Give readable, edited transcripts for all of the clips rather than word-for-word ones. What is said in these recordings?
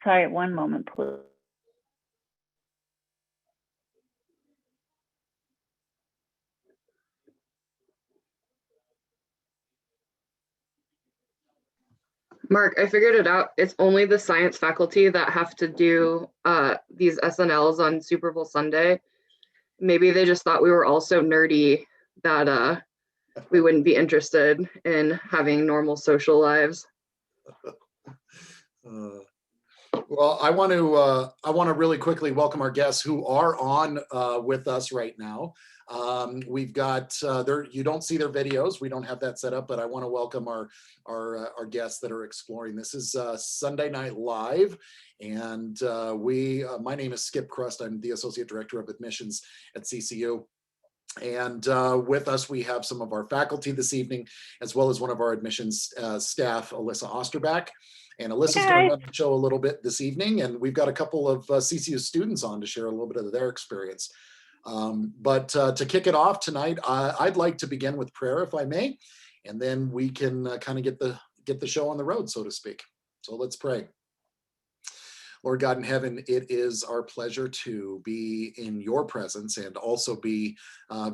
Sorry, one moment, please. Mark, I figured it out. It's only the science faculty that have to do these SNLs on Super Bowl Sunday. Maybe they just thought we were all so nerdy that we wouldn't be interested in having normal social lives. Well, I want to really quickly welcome our guests who are on with us right now. We've got you don't see their videos. We don't have that set up, but I want to welcome our guests that are exploring. This is Sunday Night Live, and my name is Skip Crust. I'm the Associate Director of Admissions at CCU. And with us, we have some of our faculty this evening, as well as one of our admissions staff, Alyssa Osterbach. And Alyssa's going to run the show a little bit this evening, and we've got a couple of CCU students on to share a little bit of their experience. But to kick it off tonight, I'd like to begin with prayer, if I may, and then we can kind of get the show on the road, so to speak. So let's pray. Lord God in heaven, it is our pleasure to be in your presence and also be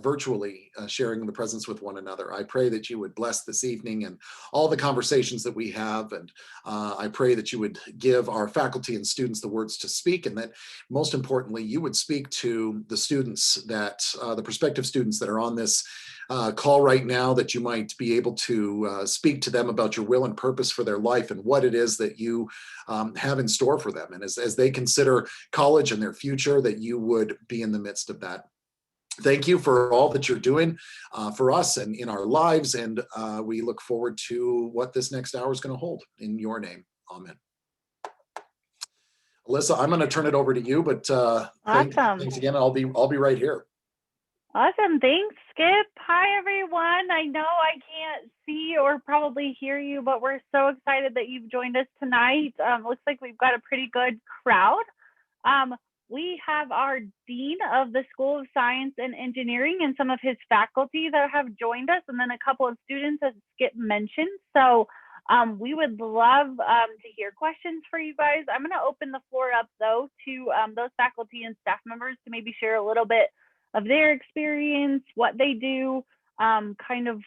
virtually sharing the presence with one another. I pray that you would bless this evening and all the conversations that we have. And I pray that you would give our faculty and students the words to speak, and that most importantly, you would speak to the students that, the prospective students that are on this call right now, that you might be able to speak to them about your will and purpose for their life and what it is that you have in store for them. And as they consider college and their future, that you would be in the midst of that. Thank you for all that you're doing for us and in our lives. And we look forward to what this next hour is going to hold. In your name, amen. Alyssa, I'm going to turn it over to you, but Awesome. Thanks again. I'll be right here. Awesome. Thanks, Skip. Hi, everyone. I know I can't see or probably hear you, but we're so excited that you've joined us tonight. Looks like we've got a pretty good crowd. We have our Dean of the School of Science and Engineering and some of his faculty that have joined us, and then a couple of students, as Skip mentioned. So we would love to hear questions for you guys. I'm going to open the floor up, though, to those faculty and staff members to maybe share a little bit of their experience, what they do, kind of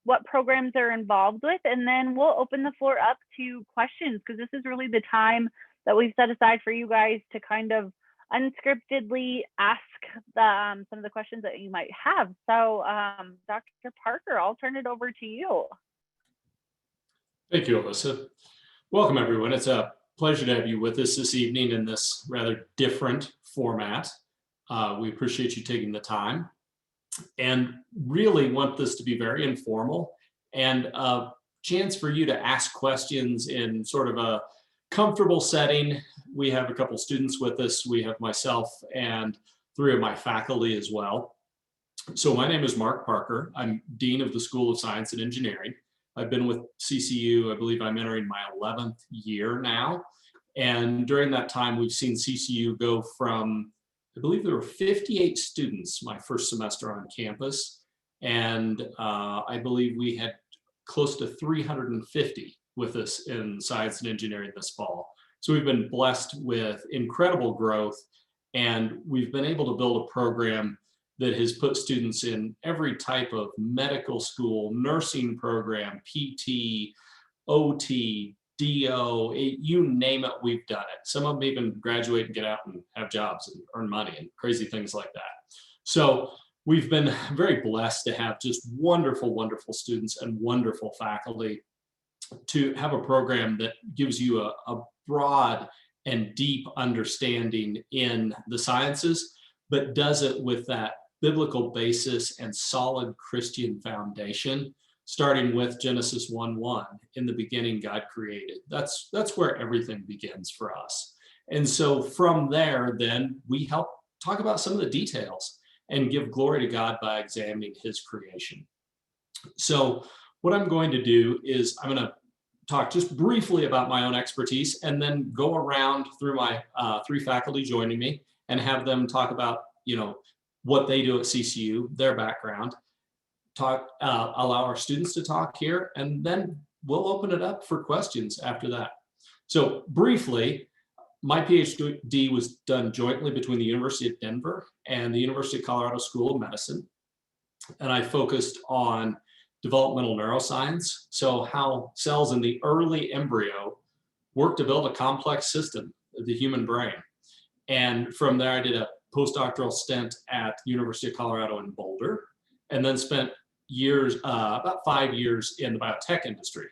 what programs they're involved with, and then we'll open the floor up to questions, because this is really the time that we've set aside for you guys to kind of unscriptedly ask some of the questions that you might have. So Dr. Parker, I'll turn it over to you. Thank you, Alyssa. Welcome, everyone. It's a pleasure to have you with us this evening in this rather different format. We appreciate you taking the time and really want this to be very informal and a chance for you to ask questions in sort of a comfortable setting. We have a couple students with us. We have myself and 3 of my faculty as well. So my name is Mark Parker. I'm Dean of the School of Science and Engineering. I've been with CCU, I believe I'm entering my 11th year now. And during that time, we've seen CCU go from, I believe there were 58 students my first semester on campus, and I believe we had close to 350 with us in science and engineering this fall. So we've been blessed with incredible growth, and we've been able to build a program that has put students in every type of medical school, nursing program, PT, OT, DO, you name it, we've done it. Some of them even graduate and get out and have jobs and earn money and crazy things like that. So we've been very blessed to have just wonderful, wonderful students and wonderful faculty to have a program that gives you a broad and deep understanding in the sciences, but does it with that biblical basis and solid Christian foundation, starting with Genesis 1:1, in the beginning God created. That's where everything begins for us. And so from there, then we help talk about some of the details and give glory to God by examining his creation. So what I'm going to do is I'm going to talk just briefly about my own expertise and then go around through my 3 faculty joining me and have them talk about, what they do at CCU, their background, allow our students to talk here, and then we'll open it up for questions after that. So briefly, My PhD was done jointly between the University of Denver and the University of Colorado School of Medicine. And I focused on developmental neuroscience. So how cells in the early embryo work to build a complex system of the human brain. And from there, I did a postdoctoral stint at the University of Colorado in Boulder, and then spent years, about 5 years in the biotech industry.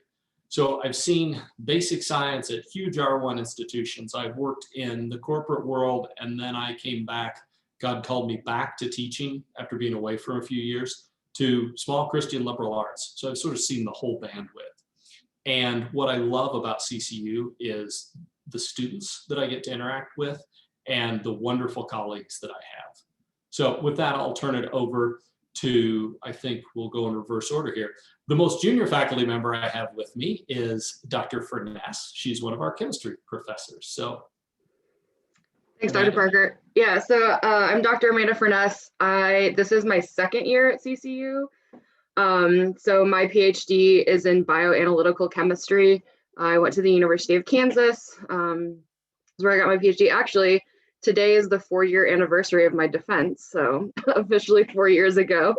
So I've seen basic science at huge R1 institutions. I've worked in the corporate world, and then I came back. God called me back to teaching after being away for a few years to small Christian liberal arts. So I've sort of seen the whole bandwidth. And what I love about CCU is the students that I get to interact with and the wonderful colleagues that I have. So with that, I'll turn it over to, I think we'll go in reverse order here. The most junior faculty member I have with me is Dr. Furness. She's one of our chemistry professors. So. Thanks, Dr. Parker. Yeah, so I'm Dr. Amanda Furness. This is my second year at CCU. So my PhD is in bioanalytical chemistry. I went to the University of Kansas. That's where I got my PhD. Actually, today is the 4-year anniversary of my defense. So officially 4 years ago,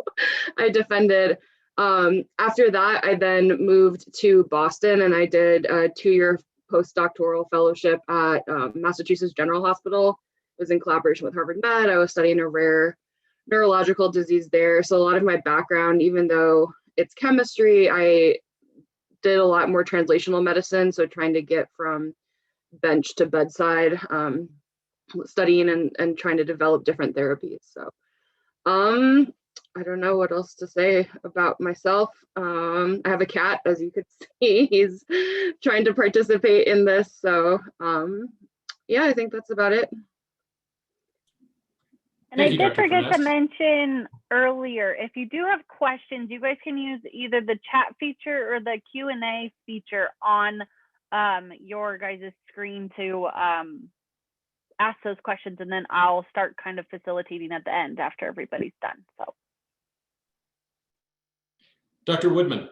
I defended. After that, I then moved to Boston and I did a 2-year postdoctoral fellowship at Massachusetts General Hospital. It was in collaboration with Harvard Med. I was studying a rare neurological disease there. So a lot of my background, even though it's chemistry, I did a lot more translational medicine. So trying to get from bench to bedside, studying and trying to develop different therapies. So I don't know what else to say about myself. I have a cat, as you could see. He's trying to participate in this. So yeah, I think that's about it. And I did forget to mention earlier, if you do have questions, you guys can use either the chat feature or the Q&A feature on your guys' screen to ask those questions, and then I'll start kind of facilitating at the end after everybody's done. So, Dr. Woodman.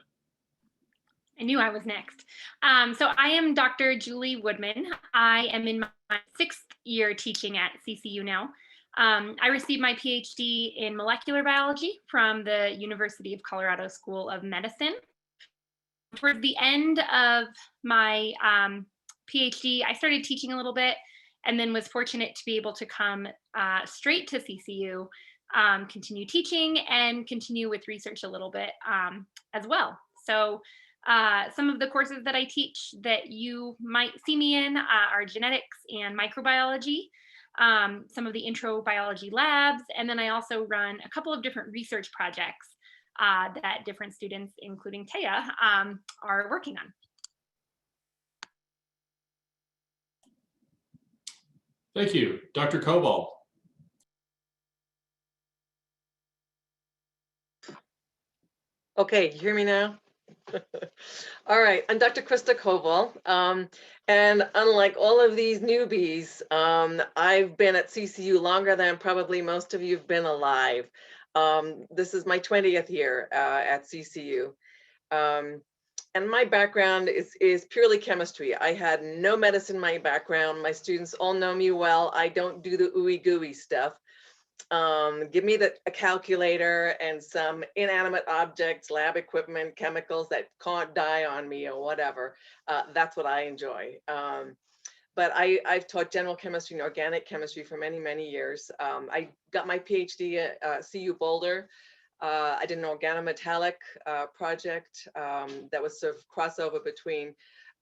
I knew I was next. So I am Dr. Julie Woodman. I am in my 6th year teaching at CCU now. I received my PhD in molecular biology from the University of Colorado School of Medicine. Towards the end of my PhD, I started teaching a little bit and then was fortunate to be able to come straight to CCU, continue teaching and continue with research a little bit as well. So some of the courses that I teach that you might see me in are genetics and microbiology. Some of the intro biology labs, and then I also run a couple of different research projects that different students, including Tehya, are working on. Thank you. Dr. Koval. Okay, you hear me now? All right, I'm Dr. Christa Koval, and unlike all of these newbies, I've been at CCU longer than probably most of you have been alive. This is my 20th year at CCU, and my background is purely chemistry. I had no medicine in my background. My students all know me well. I don't do the ooey gooey stuff. Give me a calculator and some inanimate objects, lab equipment, chemicals that can't die on me or whatever. That's what I enjoy. But I've taught general chemistry and organic chemistry for many, many years. I got my PhD at CU Boulder. I did an organometallic project that was sort of crossover between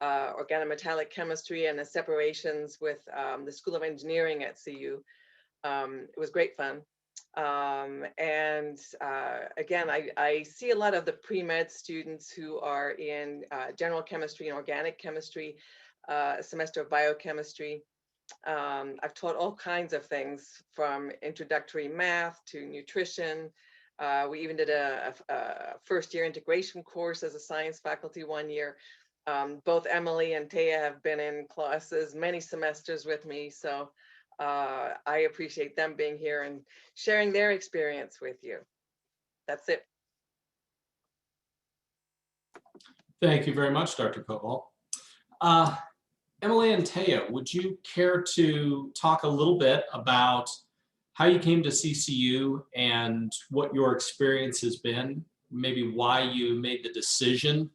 organometallic chemistry and the separations with the School of Engineering at CU. It was great fun. And again, I see a lot of the pre-med students who are in general chemistry and organic chemistry, a semester of biochemistry. I've taught all kinds of things from introductory math to nutrition. We even did a first-year integration course as a science faculty 1 year. Both Emily and Tehya have been in classes many semesters with me, so I appreciate them being here and sharing their experience with you. That's it. Thank you very much, Dr. Koval. Emily and Tehya, would you care to talk a little bit about how you came to CCU and what your experience has been, maybe why you made the decision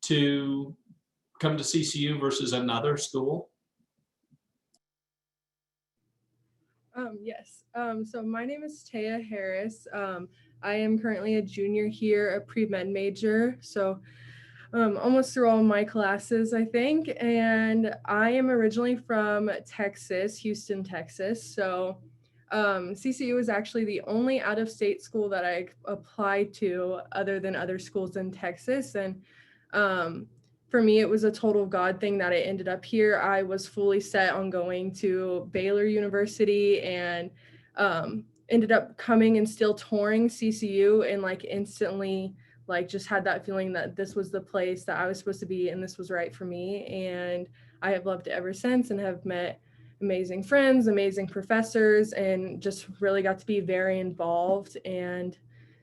to come to CCU versus another school? Yes. So my name is Tehya Harris. I am currently a junior here, a pre-med major. So almost through all my classes, I think. And I am originally from Texas, Houston, Texas. So CCU is actually the only out-of-state school that I applied to other than other schools in Texas. And for me, it was a total God thing that I ended up here. I was fully set on going to Baylor University and ended up coming and still touring CCU and like instantly like just had that feeling that this was the place that I was supposed to be and this was right for me. And I have loved it ever since and have met amazing friends, amazing professors, and just really got to be very involved. And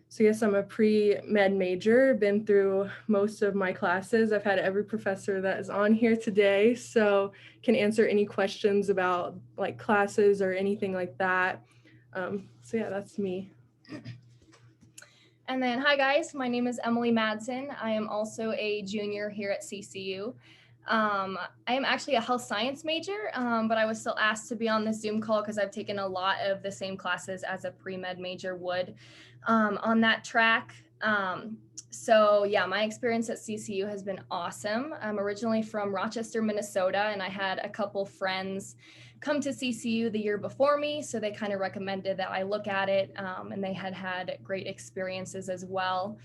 so yes, I'm a pre-med major, been through most of my classes. I've had every professor that is on here today, so can answer any questions about like classes or anything like that. So yeah, that's me. And then, hi guys, my name is Emily Madson. I am also a junior here at CCU. I am actually a health science major, but I was still asked to be on this Zoom call because I've taken a lot of the same classes as a pre-med major would on that track. So yeah, my experience at CCU has been awesome. I'm originally from Rochester, Minnesota, and I had a couple friends come to CCU the year before me, so they kind of recommended that I look at it, and they had had great experiences as well.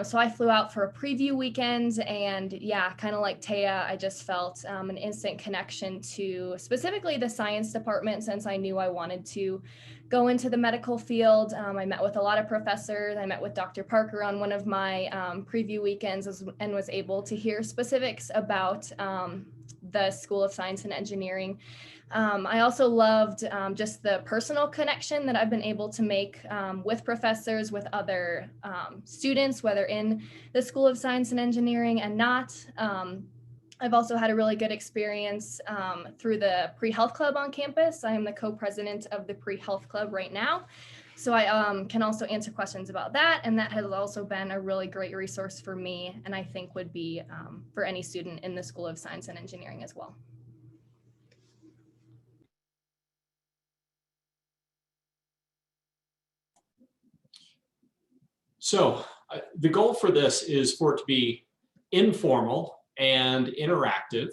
So I flew out for a preview weekend, and yeah, kind of like Tehya, I just felt an instant connection to specifically the science department since I knew I wanted to go into the medical field. I met with a lot of professors. I met with Dr. Parker on one of my preview weekends and was able to hear specifics about the School of Science and Engineering. I also loved just the personal connection that I've been able to make with professors, with other students, whether in the School of Science and Engineering and not. I've also had a really good experience through the pre-health club on campus. I am the co-president of the pre-health club right now. So I can also answer questions about that. And that has also been a really great resource for me, and I think would be for any student in the School of Science and Engineering as well. So the goal for this is for it to be informal and interactive.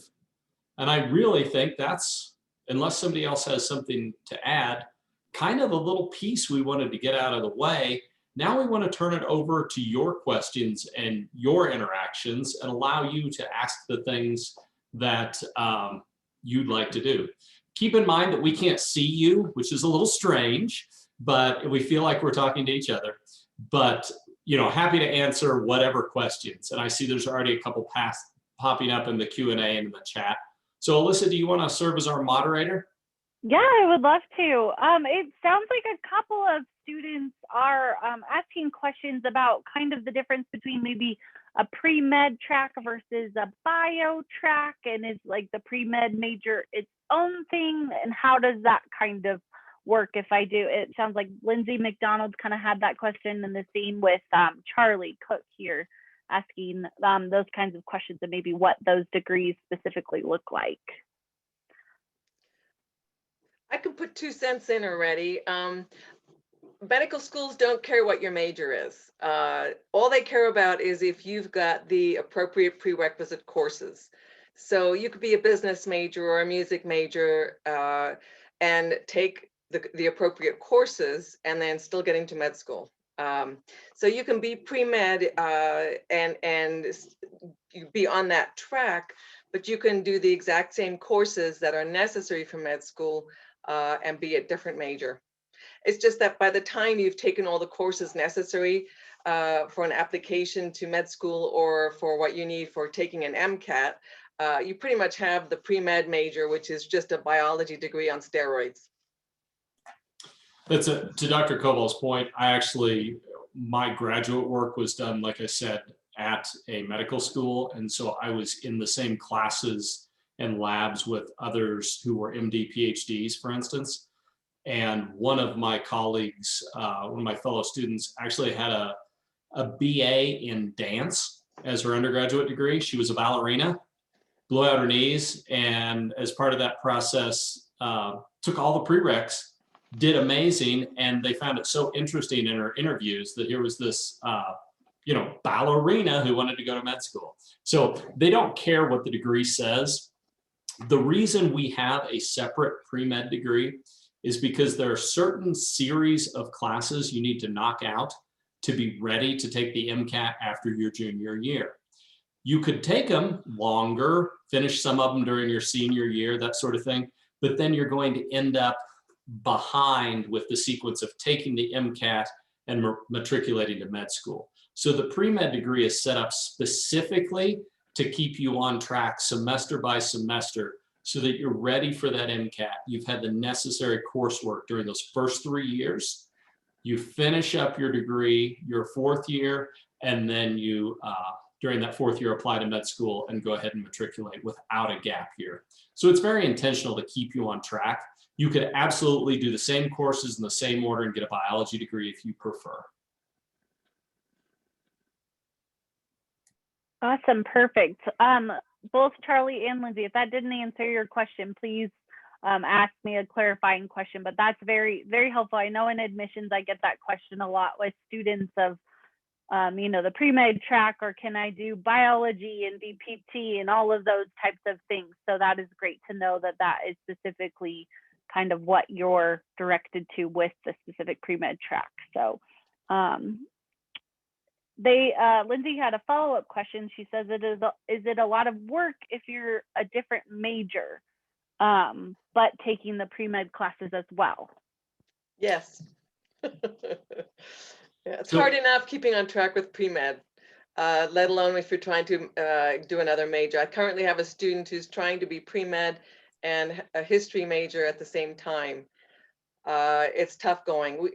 And I really think that's, unless somebody else has something to add, kind of a little piece we wanted to get out of the way. Now we want to turn it over to your questions and your interactions and allow you to ask the things that you'd like to do. Keep in mind that we can't see you, which is a little strange, but we feel like we're talking to each other. But, you know, happy to answer whatever questions. And I see there's already a couple popping up in the Q&A and in the chat. So Alyssa, do you want to serve as our moderator? Yeah, I would love to. It sounds like a couple of students are asking questions about kind of the difference between maybe a pre-med track versus a bio track, and is like the pre-med major its own thing, and how does that kind of work if I do? It sounds like Lindsay McDonald kind of had that question in the scene with Charlie Cook here asking those kinds of questions and maybe what those degrees specifically look like. I can put 2 cents in already. Medical schools don't care what your major is. All they care about is if you've got the appropriate prerequisite courses. So you could be a business major or a music major and take the appropriate courses and then still get into med school. So you can be pre-med and you be on that track, but you can do the exact same courses that are necessary for med school and be a different major. It's just that by the time you've taken all the courses necessary for an application to med school or for what you need for taking an MCAT, you pretty much have the pre-med major, which is just a biology degree on steroids. That's to Dr. Koval's point. My graduate work was done, like I said, at a medical school. And so I was in the same classes and labs with others who were MD, PhDs, for instance. And one of my colleagues, one of my fellow students, actually had a BA in dance as her undergraduate degree. She was a ballerina, blew out her knees, and as part of that process, took all the prereqs, did amazing, and they found it so interesting in her interviews that here was this ballerina who wanted to go to med school. So they don't care what the degree says. The reason we have a separate pre-med degree is because there are certain series of classes you need to knock out to be ready to take the MCAT after your junior year. You could take them longer, finish some of them during your senior year, that sort of thing, but then you're going to end up behind with the sequence of taking the MCAT and matriculating to med school. So the pre-med degree is set up specifically to keep you on track semester by semester so that you're ready for that MCAT. You've had the necessary coursework during those first 3 years. You finish up your degree, your 4th year, and then you, during that 4th year, apply to med school and go ahead and matriculate without a gap year. So it's very intentional to keep you on track. You could absolutely do the same courses in the same order and get a biology degree if you prefer. Awesome, perfect. Both Charlie and Lindsay, if that didn't answer your question, please ask me a clarifying question, but that's very, very helpful. I know in admissions, I get that question a lot with students of, the pre-med track, or can I do biology and BPT and all of those types of things. So that is great to know that that is specifically kind of what you're directed to with the specific pre-med track. So Lindsay had a follow-up question. She says, is it a lot of work if you're a different major, but taking the pre-med classes as well? Yes. Yeah, it's hard enough keeping on track with pre-med, let alone if you're trying to do another major. I currently have a student who's trying to be pre-med and a history major at the same time. It's tough going.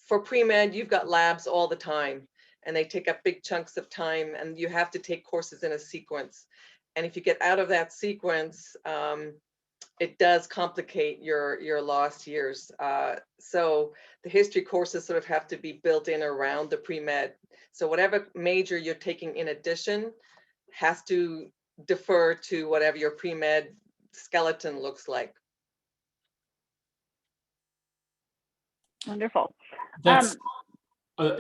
For pre-med, you've got labs all the time, and they take up big chunks of time, and you have to take courses in a sequence. And if you get out of that sequence, it does complicate your lost years. So the history courses sort of have to be built in around the pre-med. So whatever major you're taking in addition has to defer to whatever your pre-med skeleton looks like. Wonderful. That's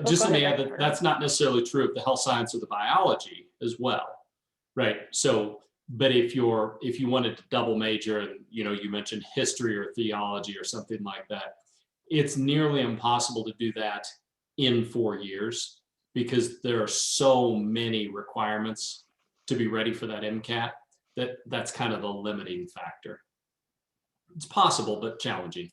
just go let me ahead, add that that's not necessarily true of the health science or the biology as well, right? So, but if you wanted to double major and you mentioned history or theology or something like that, it's nearly impossible to do that in 4 years because there are so many requirements to be ready for that MCAT that's kind of a limiting factor. It's possible, but challenging.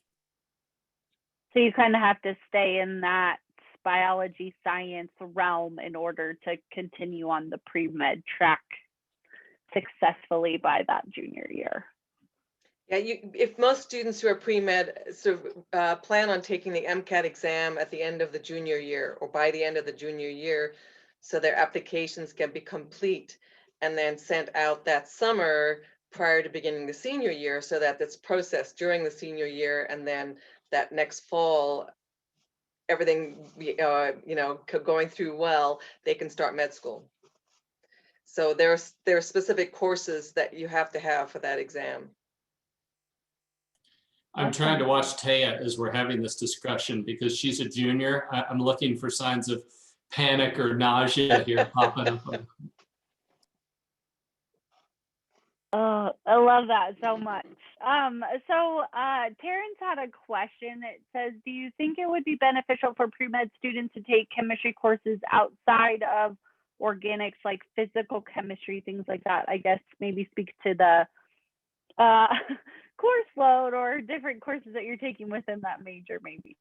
So you kind of have to stay in that biology science realm in order to continue on the pre-med track successfully by that junior year. Yeah, if most students who are pre-med plan on taking the MCAT exam at the end of the junior year or by the end of the junior year, so their applications can be complete and then sent out that summer prior to beginning the senior year, so that it's processed during the senior year, and then that next fall, everything going through well, they can start med school. So there are specific courses that you have to have for that exam. I'm trying to watch Tehya as we're having this discussion because she's a junior. I'm looking for signs of panic or nausea here popping up. Oh, I love that so much. So Terrence had a question. It says, do you think it would be beneficial for pre-med students to take chemistry courses outside of organics, like physical chemistry, things like that? I guess maybe speak to the course load or different courses that you're taking within that major, maybe.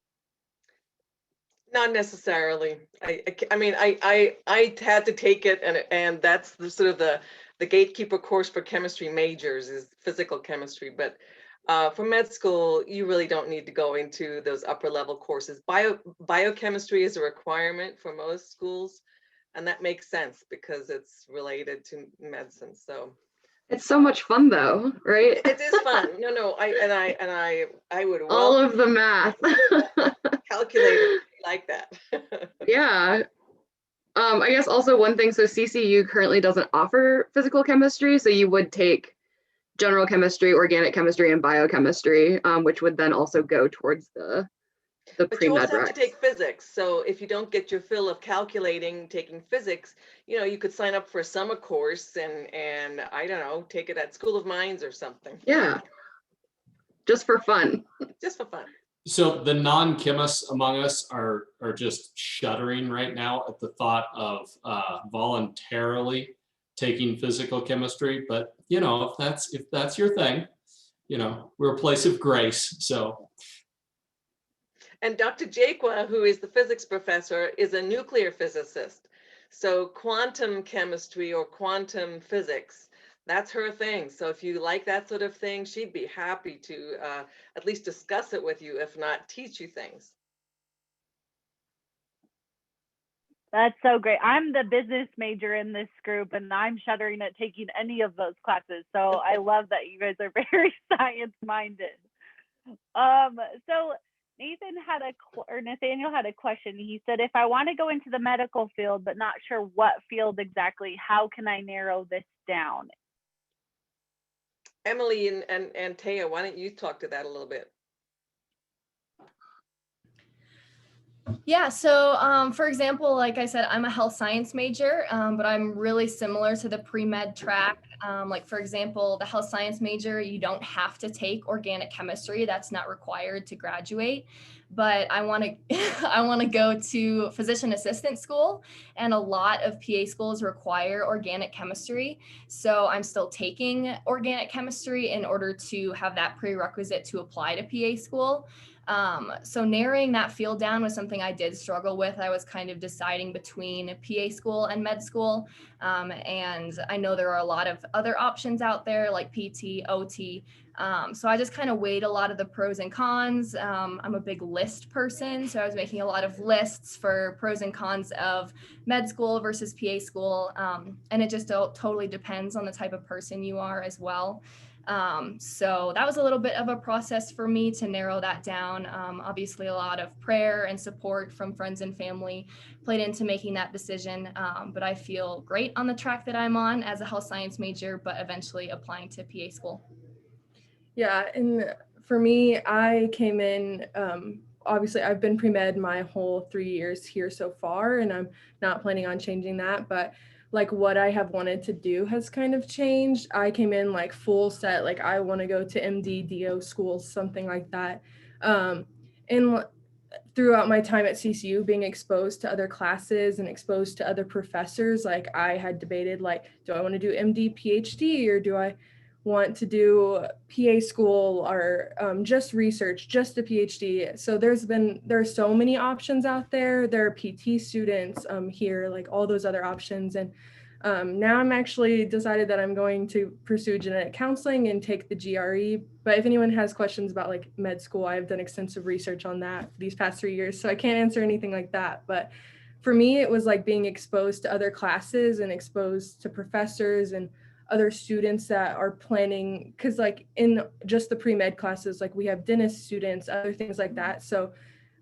Not necessarily. I mean, I had to take it, and that's the sort of the gatekeeper course for chemistry majors is physical chemistry. But for med school, you really don't need to go into those upper level courses. Biochemistry is a requirement for most schools, and that makes sense because it's related to medicine. So It's so much fun though, right? It is fun. No, I would All well of the math. calculate it like that. Yeah. I guess also one thing, so CCU currently doesn't offer physical chemistry, so you would take general chemistry, organic chemistry, and biochemistry, which would then also go towards the But you pre-med also have to recs. take physics. So if you don't get your fill of calculating, taking physics, you could sign up for a summer course and I don't know, take it at School of Mines or something. Yeah, just for fun. Just for fun. So the non-chemists among us are just shuddering right now at the thought of voluntarily taking physical chemistry. But if that's your thing, we're a place of grace. So. And Dr. Jakwa, who is the physics professor, is a nuclear physicist. So quantum chemistry or quantum physics, that's her thing. So if you like that sort of thing, she'd be happy to at least discuss it with you, if not teach you things. That's so great. I'm the business major in this group, and I'm shuddering at taking any of those classes. So I love that you guys are very science-minded. So Nathaniel had a question. He said, if I want to go into the medical field, but not sure what field exactly, how can I narrow this down? Emily and Tehya, why don't you talk to that a little bit? Yeah, so for example, like I said, I'm a health science major, but I'm really similar to the pre-med track. Like for example, the health science major, you don't have to take organic chemistry. That's not required to graduate. But I want to go to physician assistant school, and a lot of PA schools require organic chemistry. So I'm still taking organic chemistry in order to have that prerequisite to apply to PA school. So narrowing that field down was something I did struggle with. I was kind of deciding between PA school and med school. And I know there are a lot of other options out there like PT, OT. So I just kind of weighed a lot of the pros and cons. I'm a big list person, so I was making a lot of lists for pros and cons of med school versus PA school. And it just totally depends on the type of person you are as well. So that was a little bit of a process for me to narrow that down. Obviously, a lot of prayer and support from friends and family played into making that decision. But I feel great on the track that I'm on as a health science major, but eventually applying to PA school. Yeah, and for me, I came in, obviously I've been pre-med my whole 3 years here so far, and I'm not planning on changing that, but like what I have wanted to do has kind of changed. I came in like full set, like I want to go to MD, DO schools, something like that. And throughout my time at CCU, being exposed to other classes and exposed to other professors, like I had debated, like, do I want to do MD, PhD, or do I want to do PA school or just research, just a PhD? So there's so many options out there. There are PT students here, like all those other options. And now I'm actually decided that I'm going to pursue genetic counseling and take the GRE. But if anyone has questions about like med school, I've done extensive research on that these past 3 years. So I can't answer anything like that. But for me, it was like being exposed to other classes and exposed to professors and other students that are planning, because like in just the pre-med classes, like we have dentist students, other things like that. So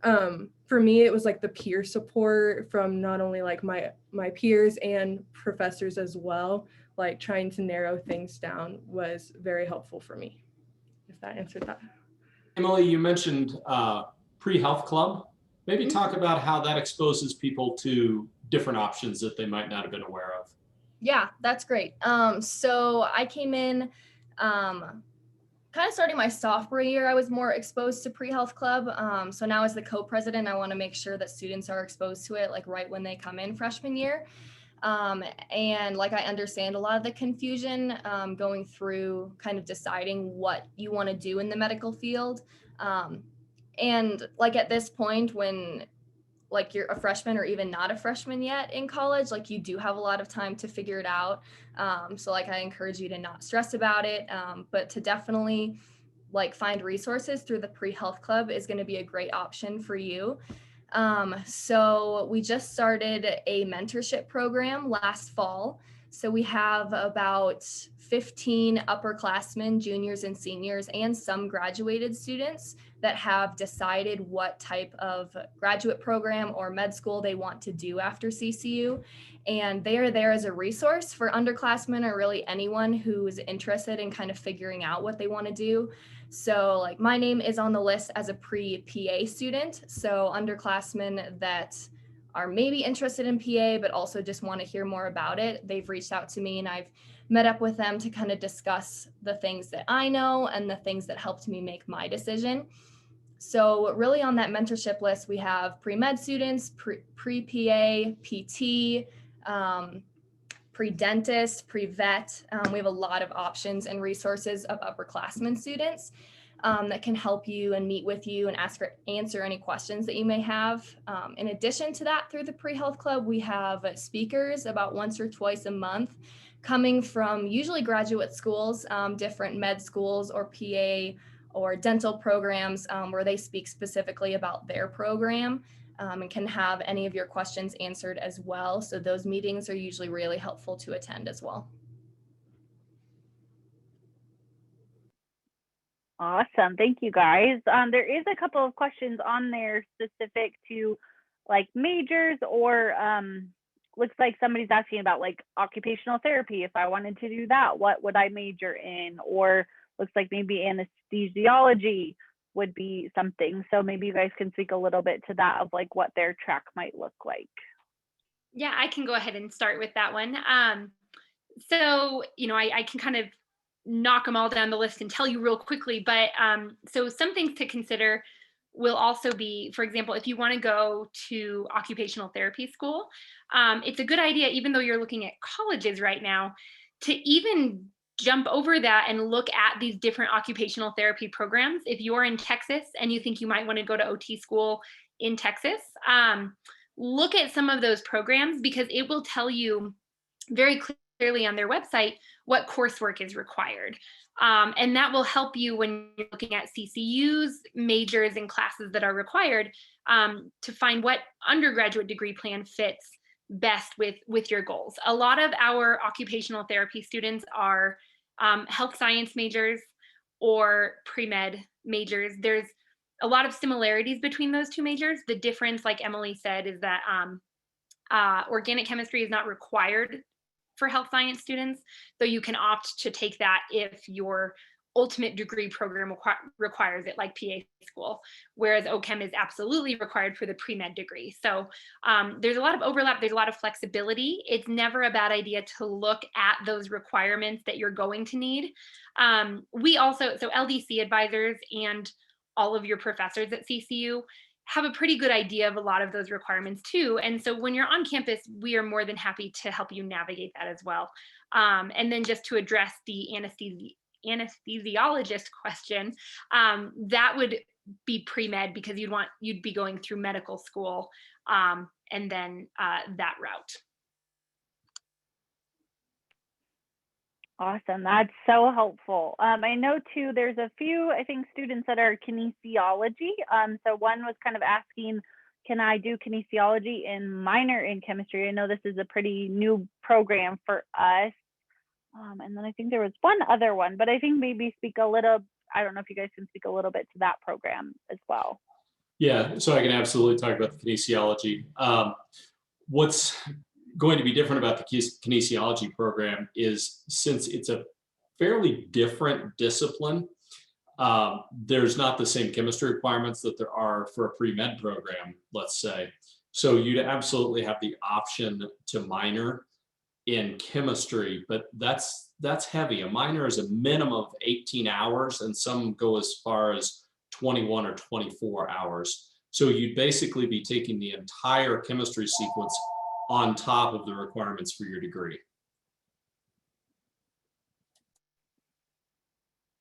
for me, it was like the peer support from not only like my peers and professors as well, like trying to narrow things down was very helpful for me, if that answered that. Emily, you mentioned pre-health club. Maybe talk about how that exposes people to different options that they might not have been aware of. Yeah, that's great. So I came in kind of starting my sophomore year, I was more exposed to pre-health club. So now as the co-president, I want to make sure that students are exposed to it like right when they come in freshman year. And like I understand a lot of the confusion going through kind of deciding what you want to do in the medical field. And like at this point when like you're a freshman or even not a freshman yet in college, like you do have a lot of time to figure it out. So like I encourage you to not stress about it, but to definitely like find resources through the pre-health club is going to be a great option for you. So we just started a mentorship program last fall. So we have about 15 upperclassmen, juniors and seniors, and some graduated students that have decided what type of graduate program or med school they want to do after CCU. And they are there as a resource for underclassmen or really anyone who is interested in kind of figuring out what they want to do. So like my name is on the list as a pre-PA student. So underclassmen that are maybe interested in PA, but also just want to hear more about it, they've reached out to me and I've met up with them to kind of discuss the things that I know and the things that helped me make my decision. So really on that mentorship list, we have pre-med students, pre-PA, PT, pre-dentist, pre-vet. We have a lot of options and resources of upperclassmen students that can help you and meet with you and answer any questions that you may have. In addition to that, through the Pre-Health Club, we have speakers about once or twice a month coming from usually graduate schools, different med schools or PA or dental programs where they speak specifically about their program and can have any of your questions answered as well. So those meetings are usually really helpful to attend as well. Awesome. Thank you, guys. There is a couple of questions on there specific to like majors or looks like somebody's asking about like occupational therapy. If I wanted to do that, what would I major in? Or looks like maybe anesthesiology would be something. So maybe you guys can speak a little bit to that of like what their track might look like. Yeah, I can go ahead and start with that one. So, you know, I can kind of knock them all down the list and tell you real quickly, but so some things to consider will also be, for example, if you want to go to occupational therapy school, it's a good idea, even though you're looking at colleges right now, to even jump over that and look at these different occupational therapy programs. If you're in Texas and you think you might want to go to OT school in Texas, look at some of those programs because it will tell you very clearly on their website what coursework is required. And that will help you when you're looking at CCUs, majors, and classes that are required to find what undergraduate degree plan fits best with your goals. A lot of our occupational therapy students are health science majors or pre-med majors. There's a lot of similarities between those two majors. The difference, like Emily said, is that organic chemistry is not required for health science students, though you can opt to take that if your ultimate degree program requires it, like PA school, whereas OChem is absolutely required for the pre-med degree. So there's a lot of overlap, there's a lot of flexibility. It's never a bad idea to look at those requirements that you're going to need. We also, so LDC advisors and all of your professors at CCU have a pretty good idea of a lot of those requirements too. And so when you're on campus, we are more than happy to help you navigate that as well. And then just to address the anesthesiologist question, that would be pre-med because you'd be going through medical school and then that route. Awesome. That's so helpful. I know too, there's a few, I think, students that are kinesiology. So one was kind of asking, can I do kinesiology and minor in chemistry? I know this is a pretty new program for us. And then I think there was one other one, but I think maybe speak a little, I don't know if you guys can speak a little bit to that program as well. Yeah, so I can absolutely talk about the kinesiology. What's going to be different about the kinesiology program is since it's a fairly different discipline, there's not the same chemistry requirements that there are for a pre-med program, let's say. So you'd absolutely have the option to minor in chemistry, but that's heavy. A minor is a minimum of 18 hours and some go as far as 21 or 24 hours. So you'd basically be taking the entire chemistry sequence on top of the requirements for your degree.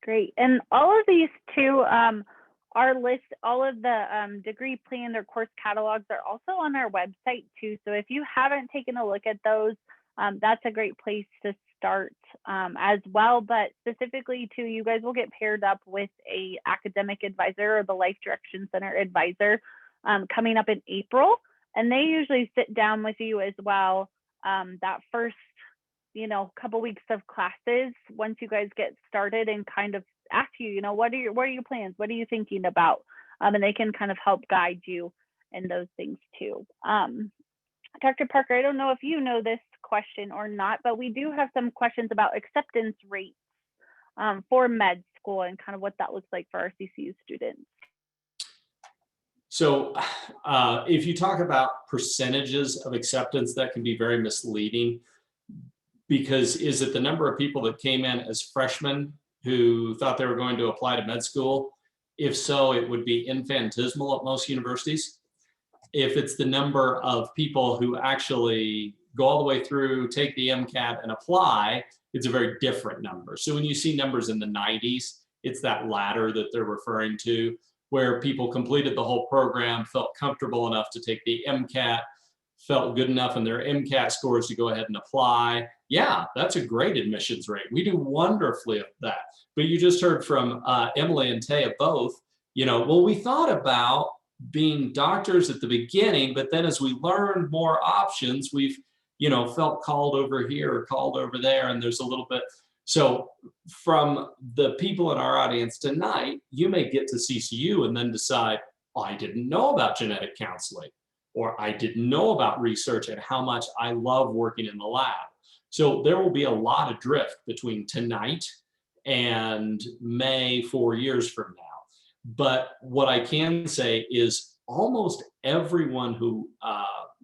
Great. And all of these too are list, all of the degree plan or course catalogs are also on our website too. So if you haven't taken a look at those, that's a great place to start as well. But specifically too, you guys will get paired up with a academic advisor or the Life Direction Center advisor coming up in April. And they usually sit down with you as well that first couple weeks of classes once you guys get started and kind of ask you, what are your plans? What are you thinking about? And they can kind of help guide you in those things too. Dr. Parker, I don't know if you know this question or not, but we do have some questions about acceptance rates for med school and kind of what that looks like for our CCU students. So if you talk about percentages of acceptance, that can be very misleading, because is it the number of people that came in as freshmen who thought they were going to apply to med school? If so, it would be infinitesimal at most universities. If it's the number of people who actually go all the way through, take the MCAT and apply, it's a very different number. So when you see numbers in the 90s, it's that latter that they're referring to, where people completed the whole program, felt comfortable enough to take the MCAT, felt good enough in their MCAT scores to go ahead and apply. Yeah, that's a great admissions rate. We do wonderfully at that. But you just heard from Emily and Tehya both, well, we thought about being doctors at the beginning, but then as we learned more options, we've, felt called over here or called over there, and there's a little bit. So from the people in our audience tonight, you may get to CCU and then decide, I didn't know about genetic counseling, or I didn't know about research and how much I love working in the lab. So there will be a lot of drift between tonight and May 4 years from now. But what I can say is almost everyone who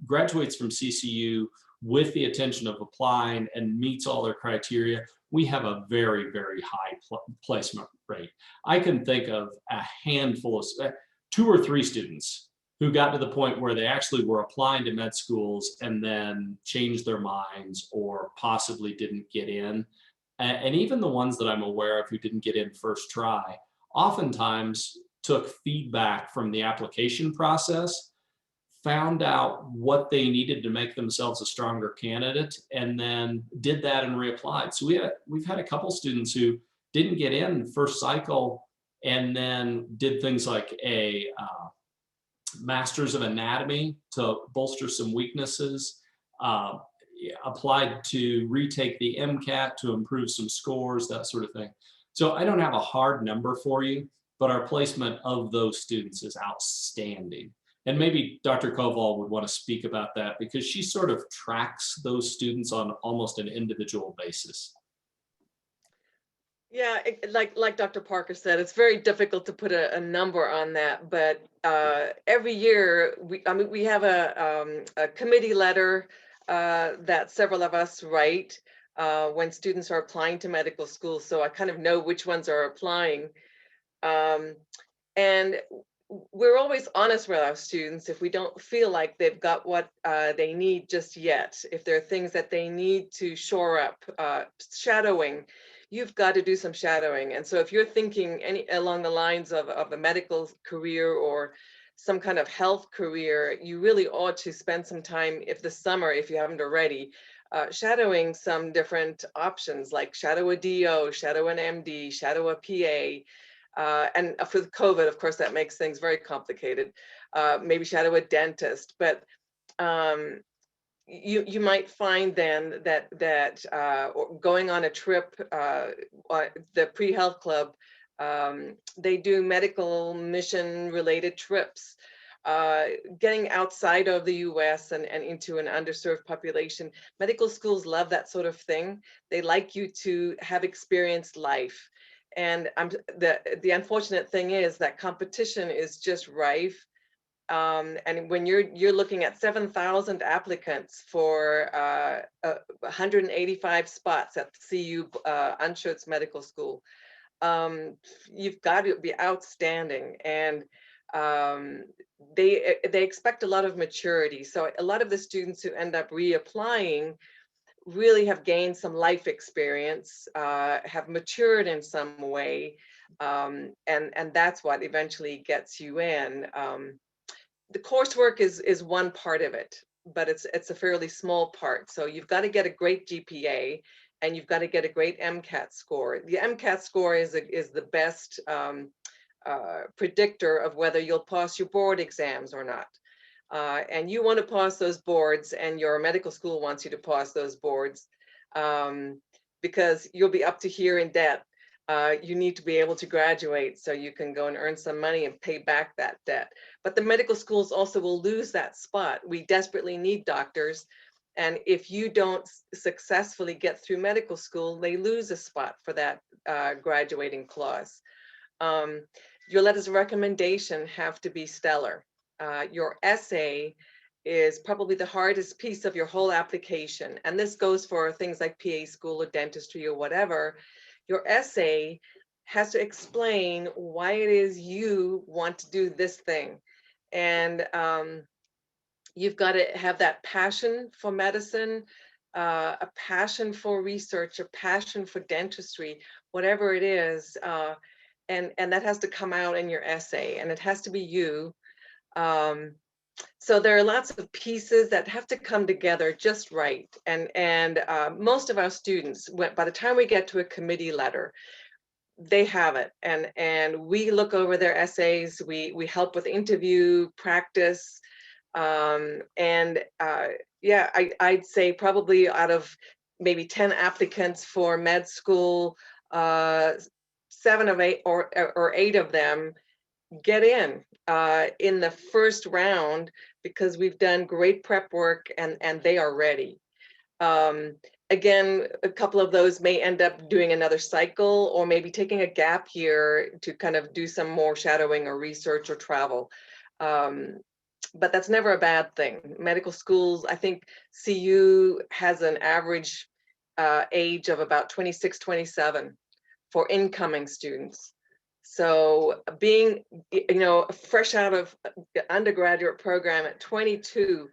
graduates from CCU with the intention of applying and meets all their criteria, we have a very, very high placement rate. I can think of a handful of 2 or 3 students who got to the point where they actually were applying to med schools and then changed their minds or possibly didn't get in. And even the ones that I'm aware of who didn't get in first try, oftentimes took feedback from the application process, found out what they needed to make themselves a stronger candidate, and then did that and reapplied. So we've had a couple students who didn't get in first cycle and then did things like a master's of anatomy to bolster some weaknesses, applied to retake the MCAT to improve some scores, that sort of thing. So I don't have a hard number for you, but our placement of those students is outstanding. And maybe Dr. Koval would want to speak about that, because she sort of tracks those students on almost an individual basis. Yeah, like Dr. Parker said, it's very difficult to put a number on that. But every year, we have a committee letter that several of us write when students are applying to medical school. So I kind of know which ones are applying. And we're always honest with our students if we don't feel like they've got what they need just yet. If there are things that they need to shore up, shadowing, you've got to do some shadowing. And so if you're thinking along the lines of a medical career or some kind of health career, you really ought to spend some time, this summer, if you haven't already, shadowing some different options, like shadow a DO, shadow an MD, shadow a PA. And with COVID, of course, that makes things very complicated. Maybe shadow a dentist, but you might find then that going on a trip, the pre-health club, they do medical mission related trips, getting outside of the US and into an underserved population. Medical schools love that sort of thing. They like you to have experienced life. And the unfortunate thing is that competition is just rife. And when you're looking at 7,000 applicants for 185 spots at CU Unschutz Medical School, you've got to be outstanding. And they expect a lot of maturity. So a lot of the students who end up reapplying really have gained some life experience, have matured in some way, and that's what eventually gets you in. The coursework is one part of it, but it's a fairly small part. So you've got to get a great GPA, and you've got to get a great MCAT score. The MCAT score is the best predictor of whether you'll pass your board exams or not. And you want to pass those boards, and your medical school wants you to pass those boards. because you'll be up to here in debt. You need to be able to graduate so you can go and earn some money and pay back that debt. But the medical schools also will lose that spot. We desperately need doctors. And if you don't successfully get through medical school, they lose a spot for that graduating clause. Your letters of recommendation have to be stellar. Your essay is probably the hardest piece of your whole application. And this goes for things like PA school or dentistry or whatever. Your essay has to explain why it is you want to do this thing. And you've got to have that passion for medicine, a passion for research, a passion for dentistry, whatever it is. And that has to come out in your essay, and it has to be you. So there are lots of pieces that have to come together just right. And most of our students, by the time we get to a committee letter, they have it. And we look over their essays, we help with interview practice. Yeah, I'd say probably out of maybe 10 applicants for med school, 7 of 8 or 8 of them get in the first round because we've done great prep work and they are ready. Again, a couple of those may end up doing another cycle or maybe taking a gap year to kind of do some more shadowing or research or travel. But that's never a bad thing. Medical schools, I think CU has an average age of about 26, 27 for incoming students. So being, fresh out of the undergraduate program at 22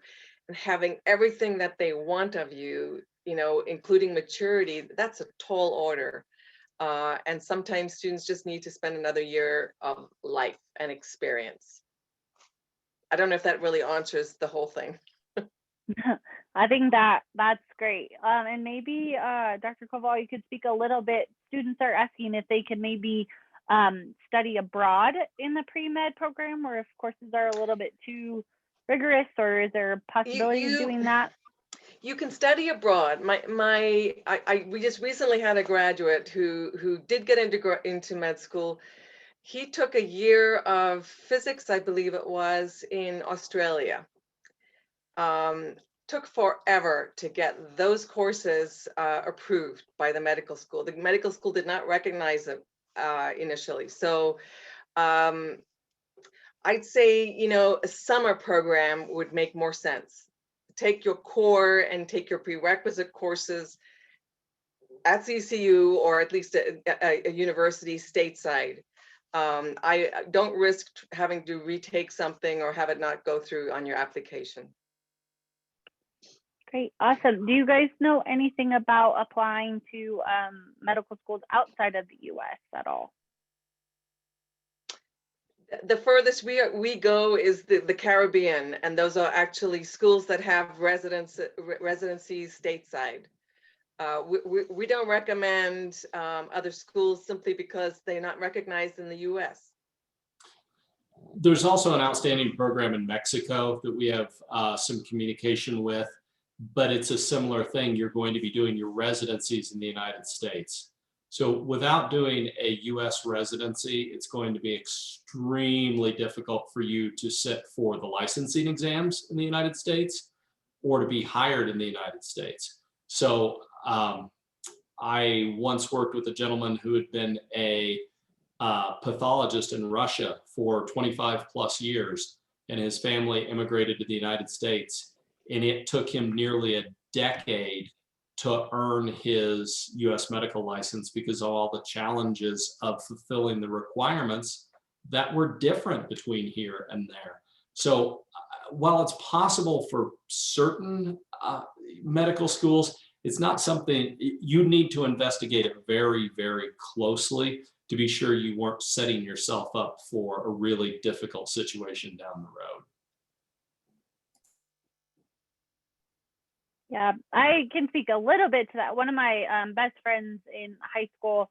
and having everything that they want of you, including maturity, that's a tall order. And sometimes students just need to spend another year of life and experience. I don't know if that really answers the whole thing. I think that's great. And maybe Dr. Koval, you could speak a little bit. Students are asking if they could maybe study abroad in the pre-med program, or if courses are a little bit too rigorous, or is there a possibility of doing that? You can study abroad. We just recently had a graduate who did get into med school. He took a year of physics, I believe it was, in Australia. Took forever to get those courses approved by the medical school. The medical school did not recognize it initially. So I'd say, a summer program would make more sense. Take your core and take your prerequisite courses at CCU or at least a university stateside. I don't risk having to retake something or have it not go through on your application. Great, awesome. Do you guys know anything about applying to medical schools outside of the US at all? The furthest we go is the Caribbean, and those are actually schools that have residencies stateside. We don't recommend other schools simply because they're not recognized in the US. There's also an outstanding program in Mexico that we have some communication with, but it's a similar thing. You're going to be doing your residencies in the United States. So without doing a US residency, it's going to be extremely difficult for you to sit for the licensing exams in the United States or to be hired in the United States. So I once worked with a gentleman who had been a pathologist in Russia for 25 plus years, and his family immigrated to the United States. And it took him nearly a decade to earn his US medical license because of all the challenges of fulfilling the requirements that were different between here and there. So while it's possible for certain medical schools, it's not something you need to investigate it very, very closely to be sure you weren't setting yourself up for a really difficult situation down the road. Yeah, I can speak a little bit to that. One of my best friends in high school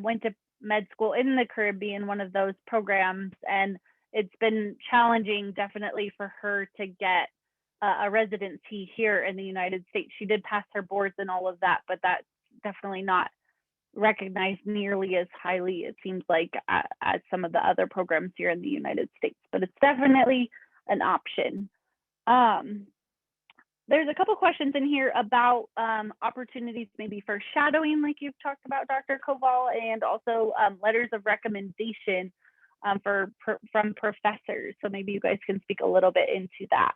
went to med school in the Caribbean, one of those programs, and it's been challenging definitely for her to get a residency here in the United States. She did pass her boards and all of that, but that's definitely not recognized nearly as highly, it seems like, as some of the other programs here in the United States, but it's definitely an option. There's a couple questions in here about opportunities maybe for shadowing, like you've talked about, Dr. Koval, and also letters of recommendation from professors. So maybe you guys can speak a little bit into that.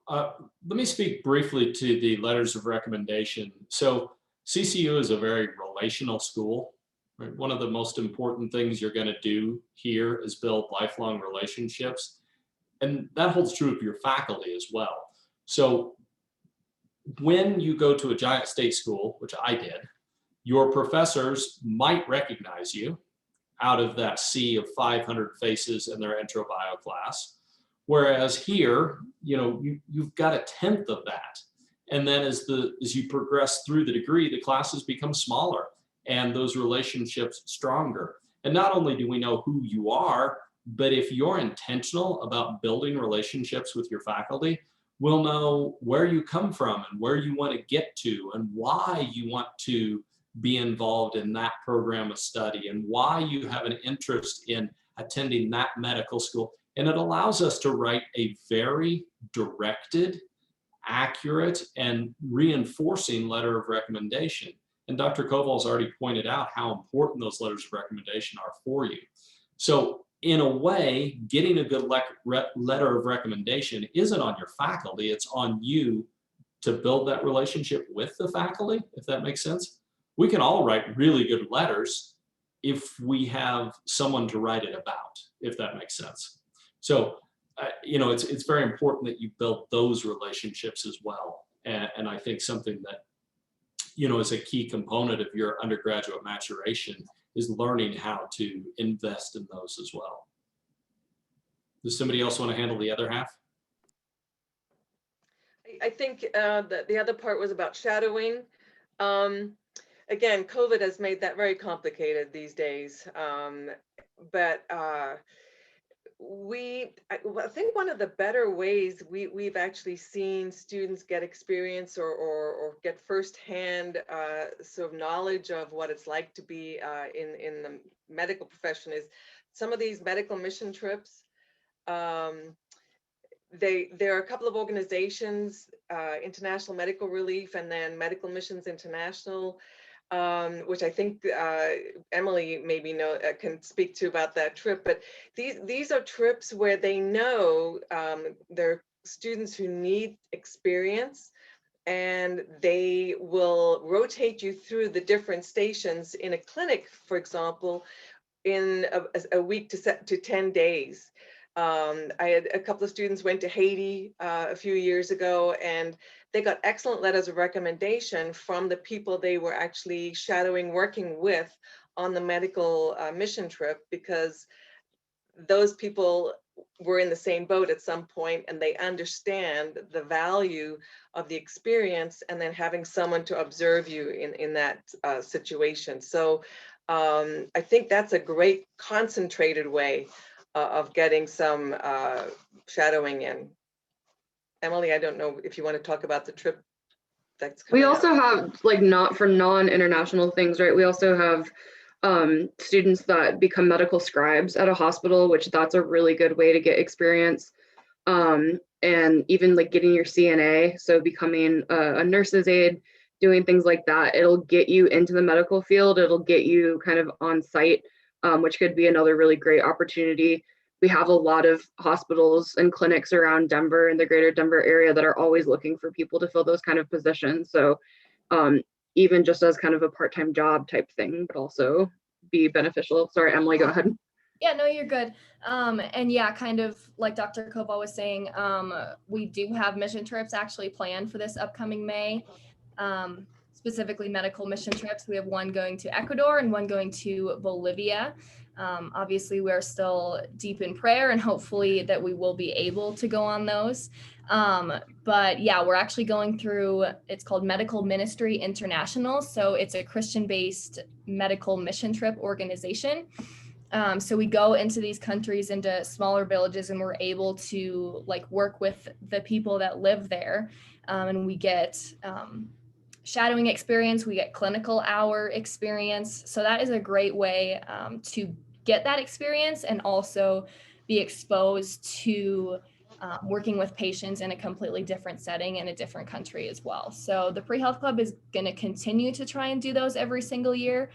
Let me speak briefly to the letters of recommendation. So CCU is a very relational school. Right? One of the most important things you're going to do here is build lifelong relationships. And that holds true of your faculty as well. So when you go to a giant state school, which I did, your professors might recognize you out of that sea of 500 faces in their intro bio class. Whereas here, you've got a tenth of that. And then as you progress through the degree, the classes become smaller and those relationships stronger. And not only do we know who you are, but if you're intentional about building relationships with your faculty, we'll know where you come from and where you want to get to and why you want to be involved in that program of study and why you have an interest in attending that medical school. And it allows us to write a very directed, accurate, and reinforcing letter of recommendation. And Dr. Koval's already pointed out how important those letters of recommendation are for you. So in a way, getting a good letter of recommendation isn't on your faculty, it's on you to build that relationship with the faculty, if that makes sense. We can all write really good letters if we have someone to write it about, if that makes sense. So, it's very important that you build those relationships as well. And I think something that, is a key component of your undergraduate maturation is learning how to invest in those as well. Does somebody else want to handle the other half? I think that the other part was about shadowing. Again, COVID has made that very complicated these days. But I think one of the better ways we've actually seen students get experience or get firsthand sort of knowledge of what it's like to be in the medical profession is some of these medical mission trips. There are a couple of organizations, International Medical Relief and then Medical Missions International, which I think Emily maybe can speak to about that trip. But these are trips where they know there are students who need experience, and they will rotate you through the different stations in a clinic, for example, in a week to 10 days. I had a couple of students went to Haiti a few years ago, and they got excellent letters of recommendation from the people they were actually shadowing, working with on the medical mission trip, because those people were in the same boat at some point and they understand the value of the experience and then having someone to observe you in that situation. So I think that's a great concentrated way of getting some shadowing in. Emily, I don't know if you want to talk about the trip that's coming We also up. have, like, not for non-international things, right? We also have students that become medical scribes at a hospital, which that's a really good way to get experience. And even like getting your CNA, so becoming a nurse's aide, doing things like that, it'll get you into the medical field. It'll get you kind of on site, which could be another really great opportunity. We have a lot of hospitals and clinics around Denver and the greater Denver area that are always looking for people to fill those kind of positions. So even just as kind of a part-time job type thing, but also be beneficial. Sorry, Emily, go ahead. Yeah, no, you're good. And yeah, kind of like Dr. Koval was saying, we do have mission trips actually planned for this upcoming May, specifically medical mission trips. We have one going to Ecuador and one going to Bolivia. Obviously, we're still deep in prayer and hopefully that we will be able to go on those. But yeah, we're actually going through, it's called Medical Ministry International. So it's a Christian-based medical mission trip organization. So we go into these countries, into smaller villages, and we're able to like work with the people that live there. And we get shadowing experience, we get clinical hour experience. So that is a great way to get that experience and also be exposed to working with patients in a completely different setting in a different country as well. So the Pre-Health Club is going to continue to try and do those every single year.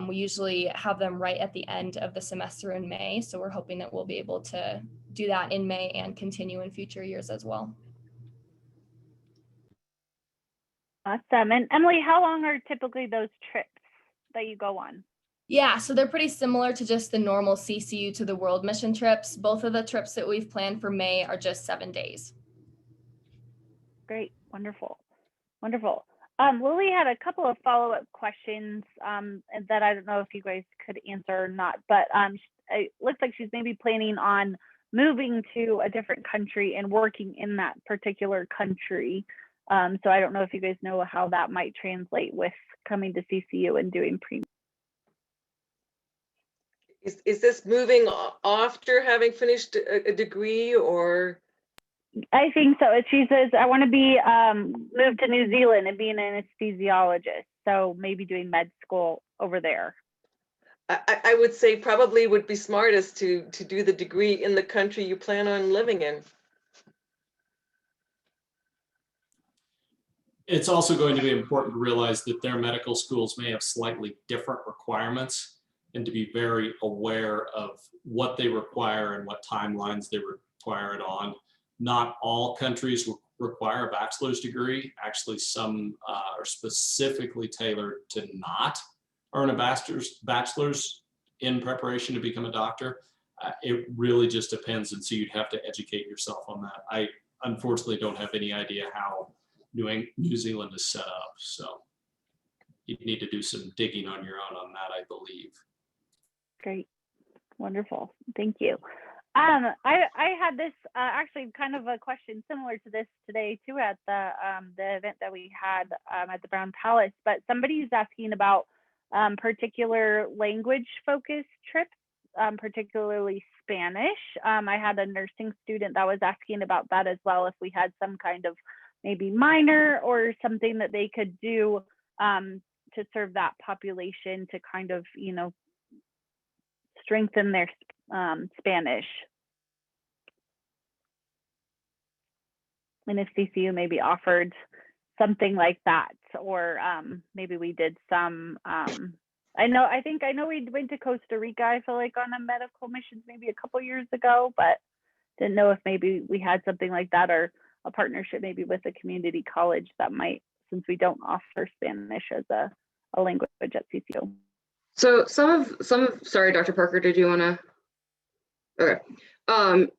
We usually have them right at the end of the semester in May. So we're hoping that we'll be able to do that in May and continue in future years as well. Awesome. And Emily, how long are typically those trips that you go on? Yeah, so they're pretty similar to just the normal CCU to the World Mission trips. Both of the trips that we've planned for May are just 7 days. Great. Wonderful. Wonderful. Lily had a couple of follow-up questions that I don't know if you guys could answer or not, but it looks like she's maybe planning on moving to a different country and working in that particular country. So I don't know if you guys know how that might translate with coming to CCU and doing pre. Is this moving after having finished a degree, or? I think so. She says, I want to be moved to New Zealand and be an anesthesiologist. So maybe doing med school over there. I would say probably would be smartest to do the degree in the country you plan on living in. It's also going to be important to realize that their medical schools may have slightly different requirements, and to be very aware of what they require and what timelines they require it on. Not all countries require a bachelor's degree. Actually, some are specifically tailored to not earn a bachelor's in preparation to become a doctor. It really just depends, and so you'd have to educate yourself on that. I unfortunately don't have any idea how New Zealand is set up, so you need to do some digging on your own on that, I believe. Great, wonderful, thank you. I had this actually kind of a question similar to this today too at the event that we had at the Brown Palace, but somebody's asking about particular language focused trips, particularly Spanish. I had a nursing student that was asking about that as well, if we had some kind of maybe minor or something that they could do to serve that population to kind of, you know, strengthen their Spanish. And if CCU maybe offered something like that, or maybe we did some, I think we went to Costa Rica, I feel like, on a medical missions maybe a couple years ago, but didn't know if maybe we had something like that, or a partnership maybe with a community college that might, since we don't offer Spanish as a language at CCU. So some of, sorry, Dr. Parker, did you want to? Okay.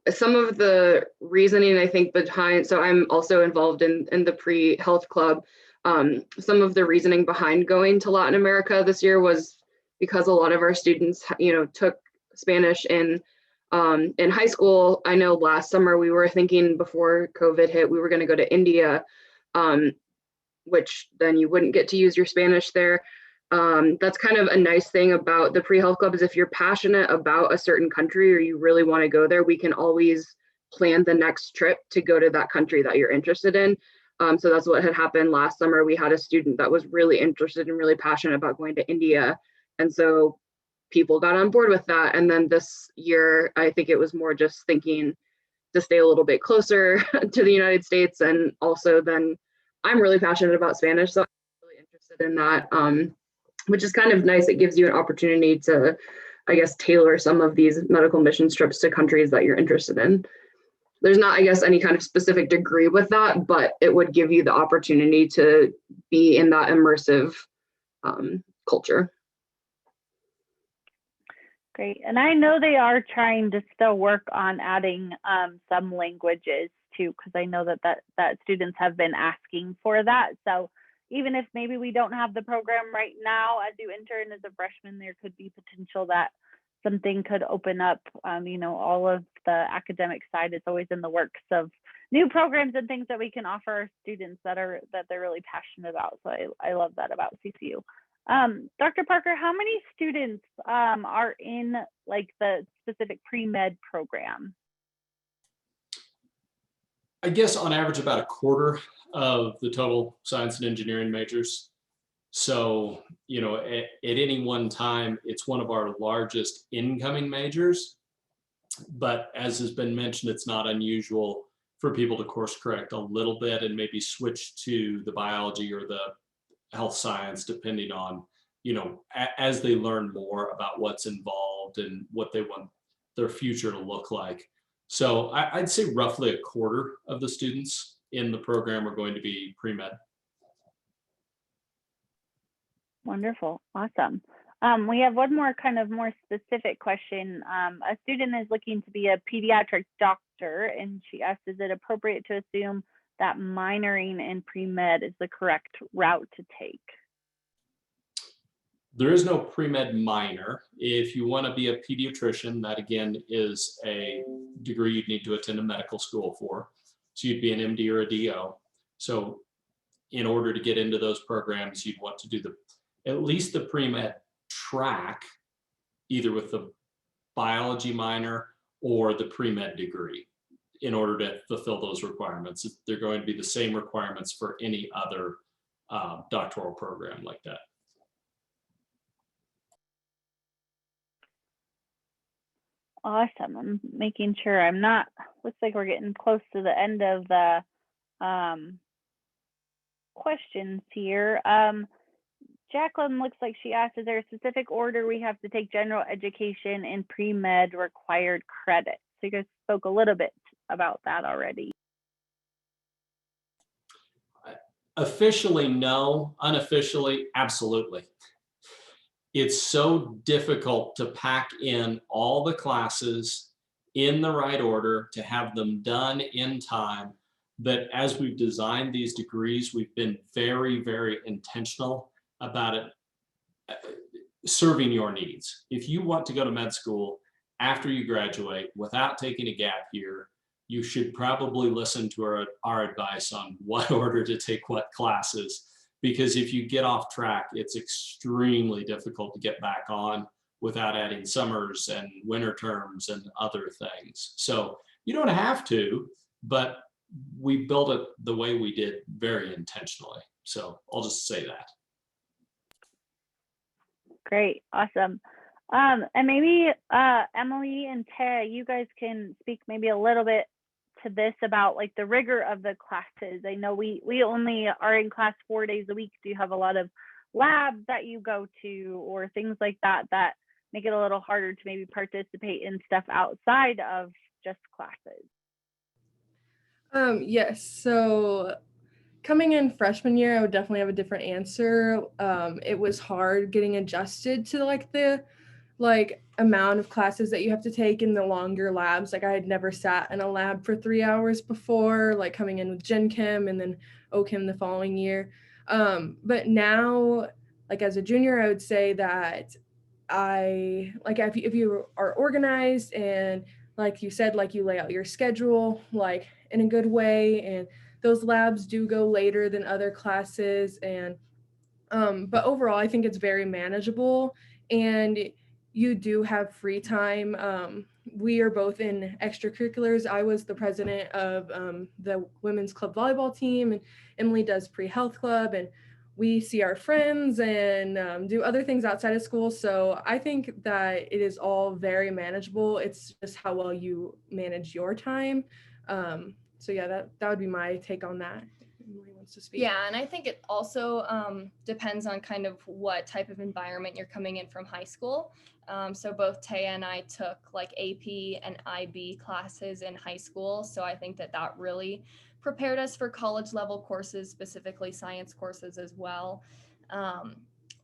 Some of the reasoning I think behind, so I'm also involved in the pre-health club. Some of the reasoning behind going to Latin America this year was because a lot of our students, you know, took Spanish in high school. I know last summer we were thinking, before COVID hit, we were going to go to India, which then you wouldn't get to use your Spanish there. That's kind of a nice thing about the pre-health club, is if you're passionate about a certain country or you really want to go there, we can always plan the next trip to go to that country that you're interested in. So that's what had happened last summer. We had a student that was really interested and really passionate about going to India. And so people got on board with that. And then this year, I think it was more just thinking to stay a little bit closer to the United States. And also then I'm really passionate about Spanish, so I'm really interested in that, which is kind of nice. It gives you an opportunity to, I guess, tailor some of these medical mission trips to countries that you're interested in. There's not, I guess, any kind of specific degree with that, but it would give you the opportunity to be in that immersive culture. Great. And I know they are trying to still work on adding some languages too, because I know that students have been asking for that. So even if maybe we don't have the program right now, as you intern as a freshman, there could be potential that something could open up. You know, all of the academic side is always in the works of new programs and things that we can offer our students that they're really passionate about. So I love that about CCU. Dr. Parker, how many students are in like the specific pre-med program? I guess on average about a quarter of the total science and engineering majors. So, you know, at any one time, it's one of our largest incoming majors. But as has been mentioned, it's not unusual for people to course correct a little bit and maybe switch to the biology or the health science, depending on, you know, as they learn more about what's involved and what they want their future to look like. So I'd say roughly a quarter of the students in the program are going to be pre-med. Wonderful. Awesome. We have one more kind of more specific question. A student is looking to be a pediatric doctor, and she asked, is it appropriate to assume that minoring in pre-med is the correct route to take? There is no pre-med minor. If you want to be a pediatrician, that again is a degree you'd need to attend a medical school for. So you'd be an MD or a DO. So in order to get into those programs, you'd want to do at least the pre-med track, either with the biology minor or the pre-med degree, in order to fulfill those requirements. They're going to be the same requirements for any other doctoral program like that. Awesome. I'm making sure I'm not, looks like we're getting close to the end of the questions here. Jacqueline looks like she asked, is there a specific order we have to take general education and pre-med required credits? So you guys spoke a little bit about that already. Officially, no. Unofficially, absolutely. It's so difficult to pack in all the classes in the right order, to have them done in time, that as we've designed these degrees, we've been very, very intentional about it serving your needs. If you want to go to med school after you graduate without taking a gap year, you should probably listen to our advice on what order to take what classes, because if you get off track, it's extremely difficult to get back on without adding summers and winter terms and other things. So you don't have to, but we built it the way we did very intentionally. So I'll just say that. Great, awesome. And maybe Emily and Tehya, you guys can speak maybe a little bit to this about like the rigor of the classes. I know we only are in class 4 days a week. Do you have a lot of labs that you go to or things like that that make it a little harder to maybe participate in stuff outside of just classes? Yes, so coming in freshman year, I would definitely have a different answer. It was hard getting adjusted to the amount of classes that you have to take in the longer labs. Like I had never sat in a lab for 3 hours before, like coming in with Gen Chem and then OChem the following year. But now, like as a junior, I would say that if you are organized and like you said, like you lay out your schedule, like in a good way, and those labs do go later than other classes. And, but overall, I think it's very manageable and you do have free time. We are both in extracurriculars. I was the president of the women's club volleyball team, and Emily does pre-health club, and we see our friends and do other things outside of school. So I think that it is all very manageable. It's just how well you manage your time. So yeah, that would be my take on that. Emily wants to speak. Yeah, and I think it also depends on kind of what type of environment you're coming in from high school. So both Tehya and I took like AP and IB classes in high school. So I think that really prepared us for college level courses, specifically science courses as well.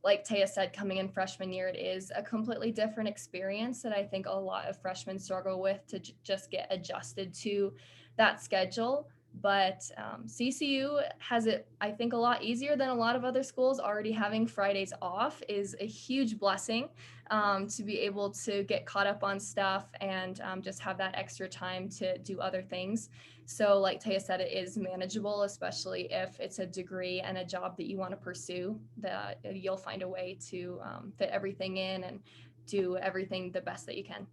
Like Tehya said, coming in freshman year, it is a completely different experience that I think a lot of freshmen struggle with to just get adjusted to that schedule. But CCU has it, I think, a lot easier than a lot of other schools. Already having Fridays off is a huge blessing, to be able to get caught up on stuff and just have that extra time to do other things. So like Tehya said, it is manageable, especially if it's a degree and a job that you want to pursue, that you'll find a way to fit everything in and do everything the best that you can.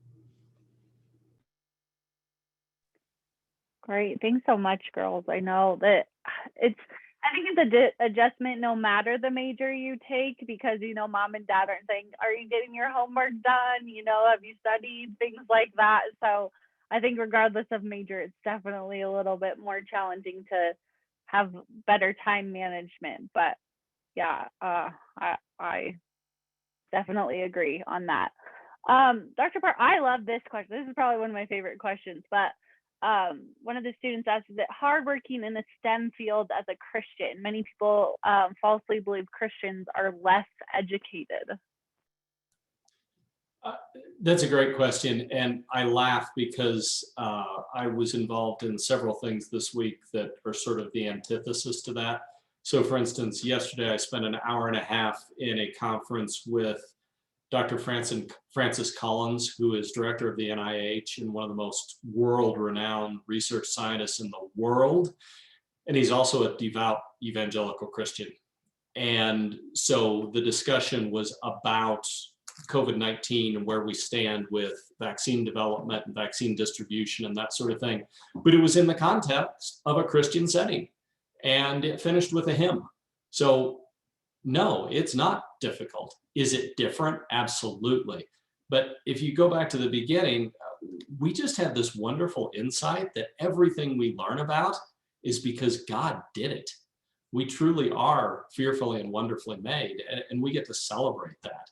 Great. Thanks so much, girls. I know that I think it's a adjustment no matter the major you take, because, mom and dad aren't saying, are you getting your homework done? Have you studied? Things like that. So I think regardless of major, it's definitely a little bit more challenging to have better time management. But yeah, I definitely agree on that. Dr. Park, I love this question. This is probably one of my favorite questions, but one of the students asked, is it hardworking in the STEM field as a Christian? Many people falsely believe Christians are less educated. That's a great question. And I laugh because I was involved in several things this week that are sort of the antithesis to that. So for instance, yesterday I spent an hour and a half in a conference with Dr. Francis Collins, who is director of the NIH and one of the most world-renowned research scientists in the world. And he's also a devout evangelical Christian. And so the discussion was about COVID-19 and where we stand with vaccine development and vaccine distribution and that sort of thing. But it was in the context of a Christian setting. And it finished with a hymn. So no, it's not difficult. Is it different? Absolutely. But if you go back to the beginning, we just have this wonderful insight that everything we learn about is because God did it. We truly are fearfully and wonderfully made, and we get to celebrate that.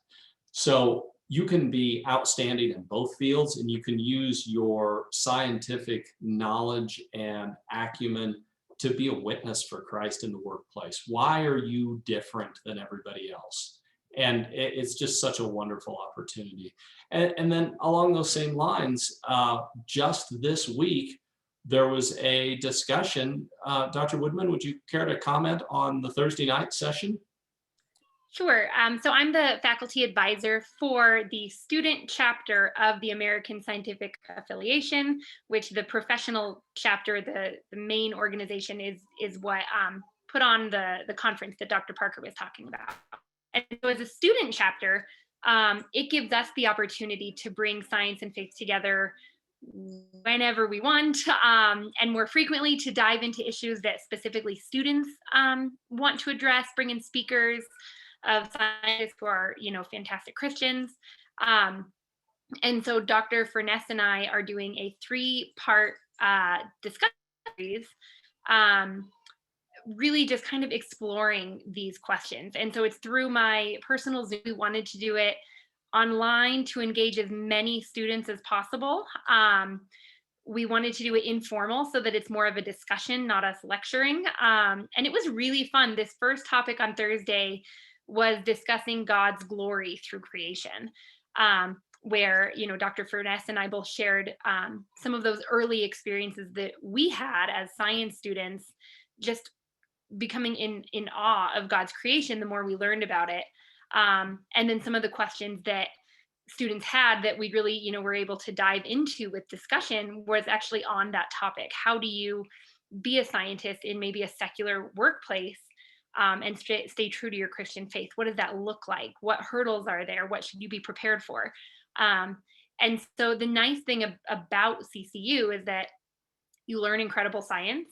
So you can be outstanding in both fields, and you can use your scientific knowledge and acumen to be a witness for Christ in the workplace. Why are you different than everybody else? And it's just such a wonderful opportunity. And then along those same lines, just this week, there was a discussion. Dr. Woodman, would you care to comment on the Thursday night session? Sure. So I'm the faculty advisor for the student chapter of the American Scientific Affiliation, which the professional chapter, the main organization, is what put on the conference that Dr. Parker was talking about. And so as a student chapter, it gives us the opportunity to bring science and faith together whenever we want, and more frequently, to dive into issues that specifically students want to address, bring in speakers of scientists who are, fantastic Christians. And so Dr. Furness and I are doing a 3-part discussion series, really just kind of exploring these questions. And so it's through my personal Zoom. We wanted to do it online to engage as many students as possible. We wanted to do it informal so that it's more of a discussion, not us lecturing. And it was really fun. This first topic on Thursday was discussing God's glory through creation, where, Dr. Furness and I both shared some of those early experiences that we had as science students, just becoming in awe of God's creation the more we learned about it. And then some of the questions that students had that we really, were able to dive into with discussion was actually on that topic. How do you be a scientist in maybe a secular workplace and stay true to your Christian faith? What does that look like? What hurdles are there? What should you be prepared for? And so the nice thing about CCU is that you learn incredible science.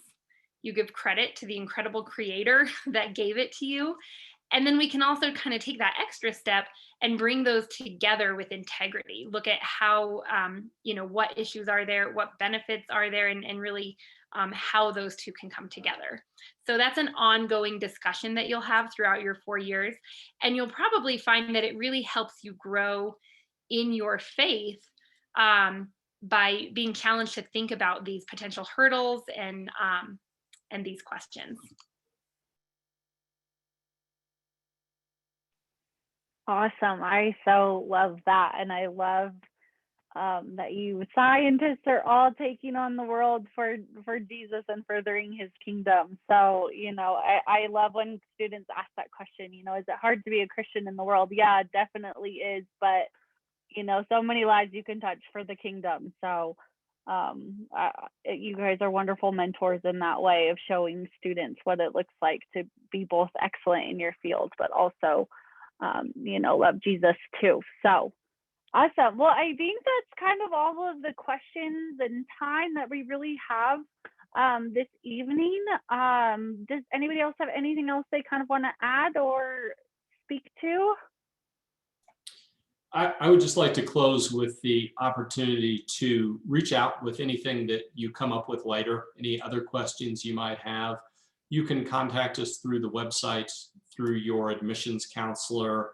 You give credit to the incredible creator that gave it to you. And then we can also kind of take that extra step and bring those together with integrity. Look at how, what issues are there, what benefits are there, and really how those two can come together. So that's an ongoing discussion that you'll have throughout your 4 years. And you'll probably find that it really helps you grow in your faith by being challenged to think about these potential hurdles and these questions. Awesome. I so love that. And I love that you scientists are all taking on the world for Jesus and furthering his kingdom. So, I love when students ask that question, is it hard to be a Christian in the world? Yeah, it definitely is. But, so many lives you can touch for the kingdom. So you guys are wonderful mentors in that way of showing students what it looks like to be both excellent in your field, but also, love Jesus too. So awesome. Well, I think that's kind of all of the questions and time that we really have this evening. Does anybody else have anything else they kind of want to add or speak to? I would just like to close with the opportunity to reach out with anything that you come up with later, any other questions you might have. You can contact us through the website, through your admissions counselor,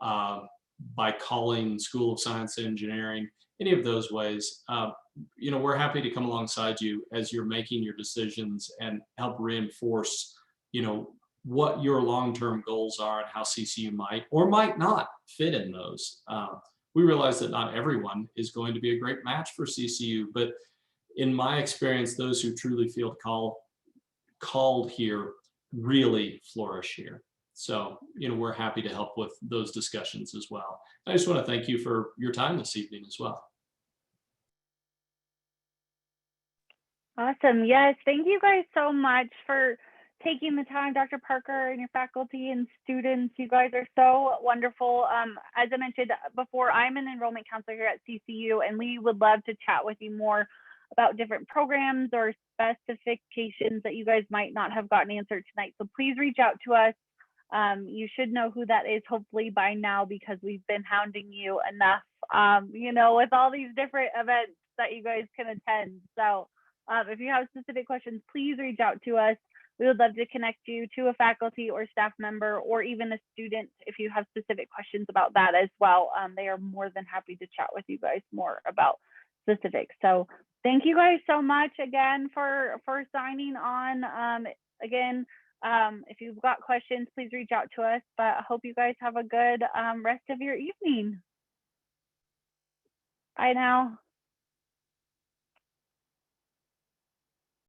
by calling School of Science and Engineering, any of those ways. We're happy to come alongside you as you're making your decisions and help reinforce, what your long-term goals are and how CCU might or might not fit in those. We realize that not everyone is going to be a great match for CCU, but in my experience, those who truly feel called here really flourish here. So, we're happy to help with those discussions as well. I just want to thank you for your time this evening as well. Awesome. Yes. Thank you guys so much for taking the time, Dr. Parker and your faculty and students. You guys are so wonderful. As I mentioned before, I'm an enrollment counselor here at CCU, and we would love to chat with you more about different programs or specifications that you guys might not have gotten answered tonight. So please reach out to us. You should know who that is hopefully by now, because we've been hounding you enough, with all these different events that you guys can attend. So if you have specific questions, please reach out to us. We would love to connect you to a faculty or staff member, or even a student if you have specific questions about that as well. They are more than happy to chat with you guys more about specifics. So thank you guys so much again for signing on. Again, if you've got questions, please reach out to us, but I hope you guys have a good rest of your evening. Bye now.